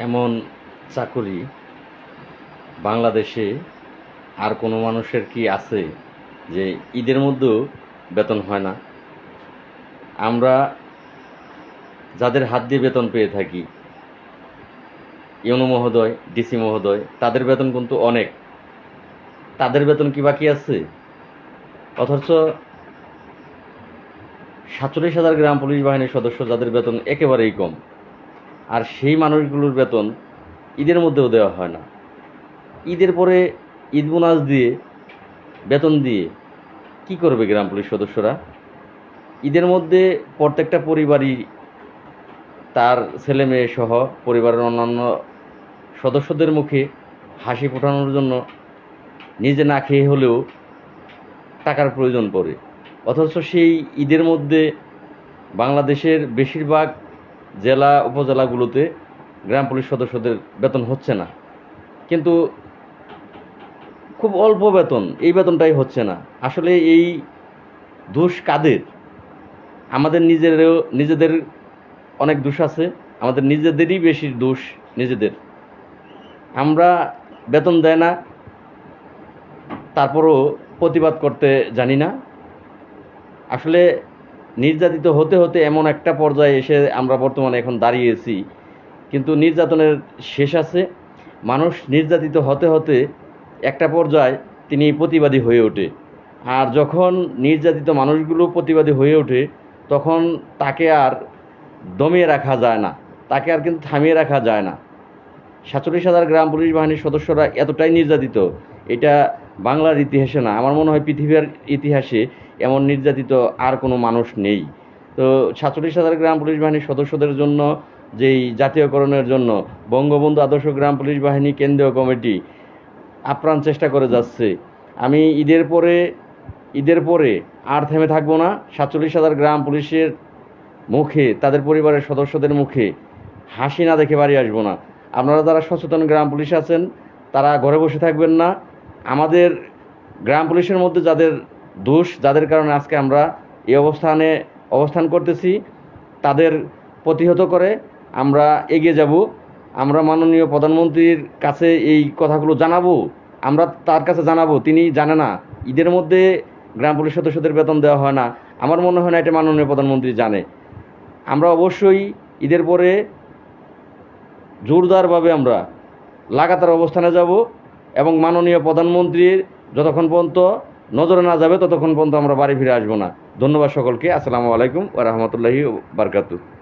এমন চাকুরি বাংলাদেশে আর কোনো মানুষের কি আছে যে ঈদের মধ্যেও বেতন হয় না? আমরা যাদের হাত দিয়ে বেতন পেয়ে থাকি, ইউনো মহোদয়, ডিসি মহোদয়, তাদের বেতন কিন্তু অনেক। তাদের বেতন কি বাকি আছে? অথচ 47,000 গ্রাম পুলিশ বাহিনীর সদস্য যাদের বেতন একেবারেই কম, আর সেই মানুষগুলোর বেতন ঈদের মধ্যেও দেওয়া হয় না। ঈদের পরে ঈদ বোনাস দিয়ে, বেতন দিয়ে কি করবে গ্রাম পুলিশ সদস্যরা? ঈদের মধ্যে প্রত্যেকটা পরিবারই তার ছেলে মেয়ে সহ পরিবারের অন্যান্য সদস্যদের মুখে হাসি ফোটানোর জন্য নিজে না খেয়ে হলেও টাকার প্রয়োজন পড়ে। অথচ সেই ঈদের মধ্যে বাংলাদেশের বেশিরভাগ জেলা উপজেলাগুলোতে গ্রাম পুলিশ সদস্যদের বেতন হচ্ছে না, কিন্তু খুব অল্প বেতন, এই বেতনটাই হচ্ছে না। আসলে এই দোষ কাদের? আমাদের নিজেদের অনেক দোষ আছে, আমাদের নিজেদেরই বেশি দোষ নিজেদের। আমরা বেতন দেয় না, তারপরও প্রতিবাদ করতে জানি না। আসলে নির্যাতিত হতে হতে এমন একটা পর্যায়ে এসে আমরা বর্তমানে এখন দাঁড়িয়েছি, কিন্তু নির্যাতনের শেষ আছে। মানুষ নির্যাতিত হতে হতে একটা পর্যায়ে তিনি প্রতিবাদী হয়ে ওঠে। আর যখন নির্যাতিত মানুষগুলো প্রতিবাদী হয়ে ওঠে, তখন তাকে আর দমিয়ে রাখা যায় না, তাকে আর কিন্তু থামিয়ে রাখা যায় না। 47,000 গ্রাম পুলিশ বাহিনীর সদস্যরা এতটাই নির্যাতিত, এটা বাংলার ইতিহাসে না, আমার মনে হয় পৃথিবীর ইতিহাসে এমন নির্যাতিত আর কোনো মানুষ নেই। তো 47,000 গ্রাম পুলিশ বাহিনীর সদস্যদের জন্য যেই জাতীয়করণের জন্য বঙ্গবন্ধু আদর্শ গ্রাম পুলিশ বাহিনী কেন্দ্রীয় কমিটি আপ্রাণ চেষ্টা করে যাচ্ছে। আমি ঈদের পরে আর থেমে থাকবো না। 47,000 গ্রাম পুলিশের মুখে, তাদের পরিবারের সদস্যদের মুখে হাসি না দেখে বাড়ি আসবো না। আপনারা যারা সচেতন গ্রাম পুলিশ আছেন, তারা ঘরে বসে থাকবেন না। আমাদের গ্রাম পুলিশের মধ্যে যাদের দোষ, যাদের কারণে আজকে আমরা এই অবস্থান করতেছি, তাদের প্রতিহত করে আমরা এগিয়ে যাব। আমরা মাননীয় প্রধানমন্ত্রীর কাছে এই কথাগুলো জানাবো, আমরা তার কাছে জানাবো। তিনি জানে না ঈদের মধ্যে গ্রাম পুলিশ সদস্যদের বেতন দেওয়া হয় না, আমার মনে হয় না এটা মাননীয় প্রধানমন্ত্রী জানে। আমরা অবশ্যই ঈদের পরে জোরদারভাবে আমরা লাগাতার অবস্থানে যাব, এবং মাননীয় প্রধানমন্ত্রীর যতক্ষণ পর্যন্ত নজরে না যাবে ততক্ষণ পর্যন্ত আমরা বাড়ি ফিরে আসবো না। ধন্যবাদ সকলকে। আসসালামু আলাইকুম ওয়া রাহমাতুল্লাহি ওয়া বারাকাতুহু।